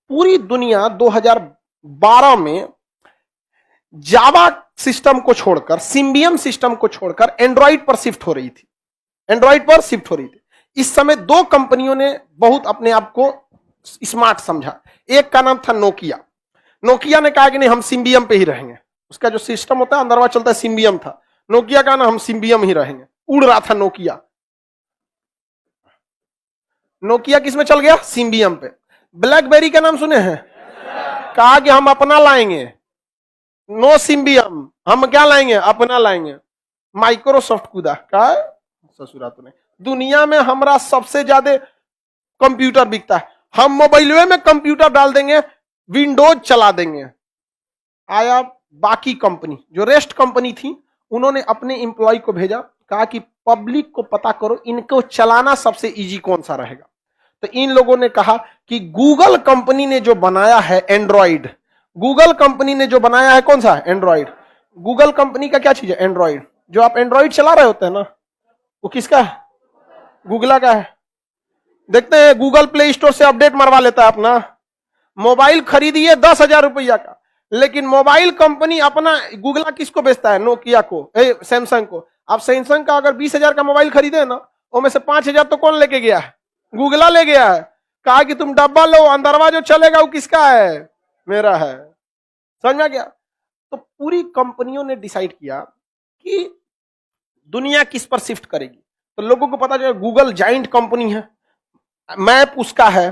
पूरी दुनिया 2012 में जावा सिस्टम को छोड़कर, सिम्बियम सिस्टम को छोड़कर एंड्रॉइड पर शिफ्ट हो रही थी। एंड्रॉइड पर शिफ्ट हो रही थी। इस समय दो कंपनियों ने बहुत अपने आप को स्मार्ट समझा। एक का नाम था नोकिया। नोकिया ने कहा कि नहीं, हम सिम्बियम पे ही रहेंगे। उसका जो सिस्टम होता है अंदरवा चलता है, सिम्बियम था। नोकिया का ना, हम सिम्बियम ही रहेंगे। उड़ रहा था नोकिया। नोकिया किस में चल गया? सिम्बियम पे। ब्लैकबेरी का नाम सुने हैं? कहा कि हम अपना लाएंगे, नो सिम्बियम, हम क्या लाएंगे? अपना लाएंगे। माइक्रोसॉफ्ट कूदा, कहा ससुरा तो नहीं, दुनिया में हमारा सबसे ज्यादा कंप्यूटर बिकता है, हम मोबाइल में कंप्यूटर डाल देंगे, विंडोज चला देंगे। आया बाकी कंपनी, जो रेस्ट कंपनी थी, उन्होंने अपने एम्प्लॉय को भेजा, कहा कि पब्लिक को पता करो इनको चलाना सबसे इजी कौन सा रहेगा। तो इन लोगों ने कहा कि गूगल कंपनी ने जो बनाया है एंड्रॉइड, गूगल कंपनी ने जो बनाया है कौन सा? एंड्रॉइड। गूगल कंपनी का क्या चीज है? एंड्रॉइड। जो आप एंड्रॉइड चला रहे होते हैं ना, वो किसका है? गूगल का है। देखते हैं, गूगल प्ले स्टोर से अपडेट मरवा लेता है अपना। मोबाइल खरीदिए 10,000 रुपया का, लेकिन मोबाइल कंपनी अपना गूगल किसको बेचता है? नोकिया को, सैमसंग को। आप सैमसंग का अगर 20,000 का मोबाइल खरीदे ना, उसमें से 5,000 तो कौन लेके गया है? गूगला ले गया है। कहा कि तुम डब्बा लो, अंदरवा जो चलेगा वो किसका है? मेरा है। समझ में आ गया? तो पूरी कंपनियों ने डिसाइड किया कि दुनिया किस पर शिफ्ट करेगी। तो लोगों को पता चला गूगल जाइंट कंपनी है, मैप उसका है,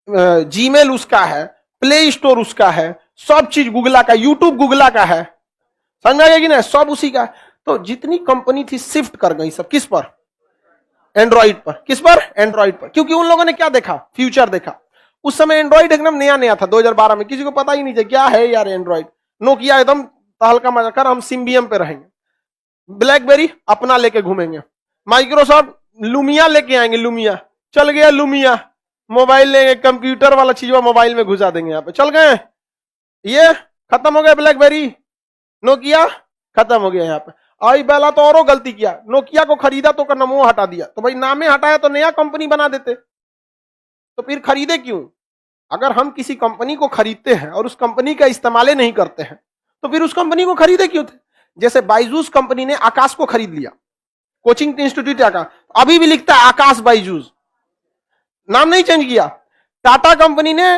जीमेल उसका है, प्ले स्टोर उसका है, सब चीज गूगला का, यूट्यूब गूगला का है। समझ में आ गया कि नहीं? सब उसी का। तो जितनी कंपनी थी शिफ्ट कर गई सब किस पर? एंड्रॉइड पर। किस पर? एंड्रॉइड पर। क्योंकि उन लोगों ने क्या देखा? फ्यूचर देखा। उस समय एंड्रॉइड एकदम नया नया था 2012 में, किसी को पता ही नहीं था क्या है यार एंड्रॉइड। नोकिया एकदम तहलका मचा कर हम सिम्बियम पे रहेंगे। ब्लैकबेरी अपना लेके घूमेंगे। माइक्रोसॉफ्ट लुमिया लेके आएंगे, लुमिया चल गया। लुमिया मोबाइल लेंगे, कंप्यूटर वाला चीज मोबाइल में घुसा देंगे, यहाँ पे चल गए। ये खत्म हो गया ब्लैकबेरी, नोकिया खत्म हो गया। यहाँ पे आई बेला तो औरों गलती किया, नोकिया को खरीदा तो नामो हटा दिया। तो भाई नामे हटाया तो नया कंपनी बना देते, तो फिर खरीदे क्यों? अगर हम किसी कंपनी को खरीदते हैं और उस कंपनी का इस्तेमाल नहीं करते हैं, तो फिर उस कंपनी को खरीदे क्यों थे? जैसे बायजूस कंपनी ने आकाश को खरीद लिया, कोचिंग इंस्टीट्यूट आकाश, अभी भी लिखता है आकाश बायजूस, नाम नहीं चेंज किया। टाटा कंपनी ने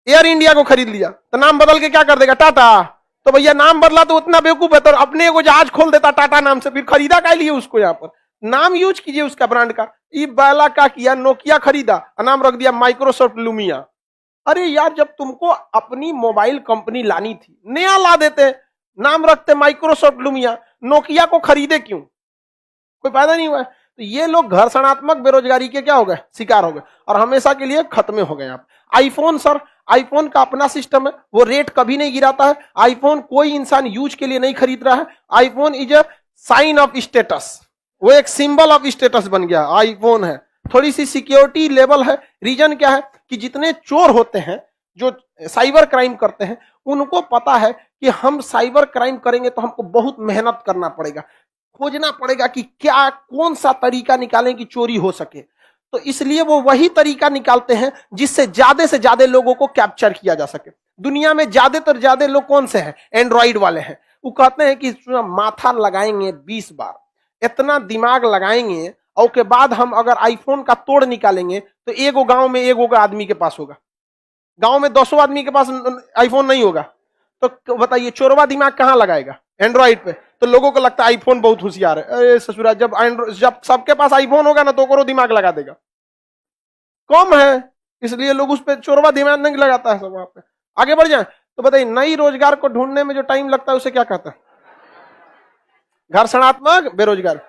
एयर इंडिया को खरीद लिया, तो नाम बदल के क्या कर देगा? टाटा। तो भैया नाम बदला तो उतना बेवकूफ है, तो अपने को जहाज खोल देता टाटा नाम से, फिर खरीदा क्या लिए उसको? यहाँ पर नाम यूज कीजिए उसका ब्रांड का। ये बैला का किया, नोकिया खरीदा, नाम रख दिया माइक्रोसॉफ्ट लुमिया। अरे यार, जब तुमको अपनी मोबाइल कंपनी लानी थी, नया ला देते, नाम रखते माइक्रोसॉफ्ट लुमिया, नोकिया को खरीदे क्यों? कोई फायदा नहीं हुआ। तो ये लोग घर्षणात्मक बेरोजगारी के क्या हो गए? शिकार हो गए, और हमेशा के लिए खत्म हो गए। आप आईफोन, सर आईफोन का अपना सिस्टम है, वो रेट कभी नहीं गिराता है। आईफोन कोई इंसान यूज के लिए नहीं खरीद रहा है। IPhone is a sign of status, वो एक सिंबल ऑफ स्टेटस बन गया आईफोन है। थोड़ी सी सिक्योरिटी लेवल है। रीजन क्या है कि जितने चोर होते हैं, जो साइबर क्राइम करते हैं, उनको पता है कि हम साइबर क्राइम करेंगे तो हमको बहुत मेहनत करना पड़ेगा, खोजना पड़ेगा कि क्या कौन सा तरीका निकालें कि चोरी हो सके। तो इसलिए वो वही तरीका निकालते हैं जिससे ज्यादा लोगों को कैप्चर किया जा सके। दुनिया में ज्यादा लोग कौन से हैं? एंड्रॉइड वाले हैं। वो कहते हैं कि माथा लगाएंगे 20 बार, इतना दिमाग लगाएंगे, और के बाद हम अगर आईफोन का तोड़ निकालेंगे तो एगो गांव में एगो आदमी के पास होगा, गांव में 200 आदमी के पास आईफोन नहीं होगा। तो बताइए चोरवा दिमाग कहां लगाएगा? एंड्रॉइड पे। तो लोगों को लगता है आईफोन बहुत होशियार है। अरे ससुरा, जब सबके पास आईफोन होगा ना, तो करो दिमाग लगा देगा। कम है, इसलिए लोग उस पर चोरवा दिमाग नहीं लगाता है सब। वहां पे आगे बढ़ जाए तो बताइए, नई रोजगार को ढूंढने में जो टाइम लगता है उसे क्या कहता है? घर्षणात्मक बेरोजगार।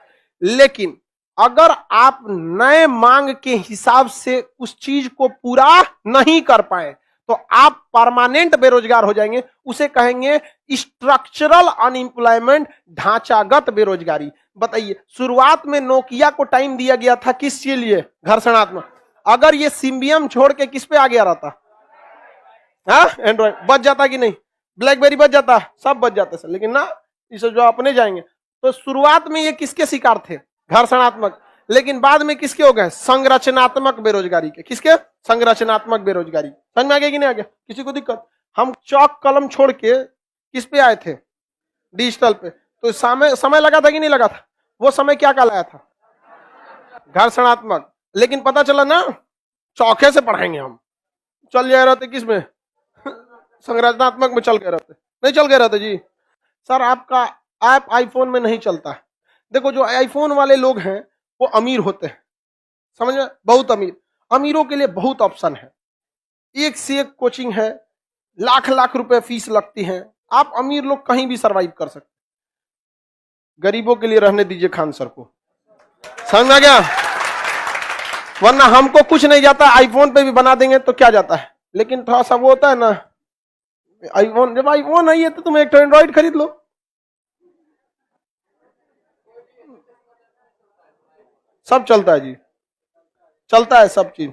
लेकिन अगर आप नए मांग के हिसाब से उस चीज को पूरा नहीं कर पाए तो आप परमानेंट बेरोजगार हो जाएंगे। उसे कहेंगे स्ट्रक्चरल अनएम्प्लॉयमेंट, ढांचागत बेरोजगारी। बताइए, शुरुआत में नोकिया को टाइम दिया गया था किस के लिए? घर्षणात्मक। अगर ये सिम्बियम छोड़ के किस पे आ गया रहता? एंड्रॉइड बच जाता कि नहीं? ब्लैकबेरी बच जाता? सब बच जाते सर, लेकिन ना, इसे जो अपने जाएंगे। तो शुरुआत में ये किसके शिकार थे? घर्षणात्मक। लेकिन बाद में किसके हो गए? संरचनात्मक बेरोजगारी के। किसके? संरचनात्मक बेरोजगारी। समझ में आ गया कि नहीं आ गया? किसी को दिक्कत? हम चौक कलम छोड़ के किस पे आए थे? डिजिटल पे। तो समय लगा था कि नहीं लगा था? वो समय क्या कहलाया था? घर्षणात्मक। लेकिन पता चला ना, चौके से पढ़ाएंगे हम, चल जाए रहते किस में? संरचनात्मक में चल गए रहते। नहीं चल गए रहते जी। सर आपका ऐप आईफोन में नहीं चलता। देखो जो आईफोन वाले लोग हैं वो अमीर होते हैं, समझ में? बहुत अमीर। अमीरों के लिए बहुत ऑप्शन है, एक से एक कोचिंग है, लाख लाख रुपए फीस लगती है। आप अमीर लोग कहीं भी सरवाइव कर सकते। गरीबों के लिए रहने दीजिए खान सर को। समझ में आ गया? वरना हमको कुछ नहीं जाता, आईफोन पे भी बना देंगे तो क्या जाता है। लेकिन थोड़ा सा वो होता है ना, आईफोन, जब आईफोन नहीं है तो तुम एक एंड्रॉइड खरीद लो। सब चलता है जी, चलता है सब चीज।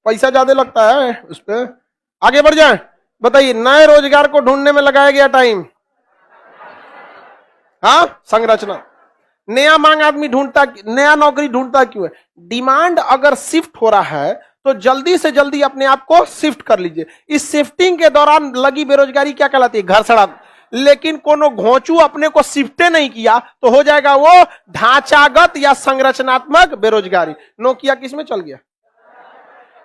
पैसा ज्यादा लगता है उस पर। आगे बढ़ जाए। बताइए, नए रोजगार को ढूंढने में लगाया गया टाइम। हाँ, संरचना। नया मांग आदमी ढूंढता, नया नौकरी ढूंढता क्यों है? डिमांड अगर शिफ्ट हो रहा है तो जल्दी से जल्दी अपने आप को शिफ्ट कर लीजिए। इस शिफ्टिंग के दौरान लगी बेरोजगारी क्या कहलाती है? घर्षण। लेकिन कोनो घोंचू अपने को शिफ्टे नहीं किया तो हो जाएगा वो ढांचागत या संरचनात्मक बेरोजगारी। नोकिया किस में चल गया?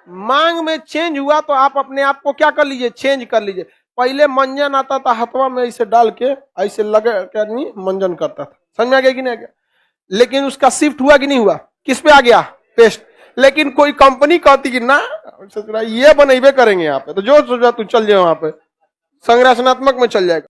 मांग में चेंज हुआ तो आप अपने आप को क्या कर लीजिए? चेंज कर लीजिए। पहले मंजन आता था हथवा में ऐसे डाल के, ऐसे लगे के आदमी मंजन करता था। समझ में आ गया कि नहीं आ गया? लेकिन उसका शिफ्ट हुआ कि नहीं हुआ? किस पे आ गया? पेस्ट। लेकिन कोई कंपनी कहती कि ना ये बनेबे करेंगे यहाँ पे, तो जो सोचा तू चल जाए वहां पे, संरचनात्मक में चल जाएगा।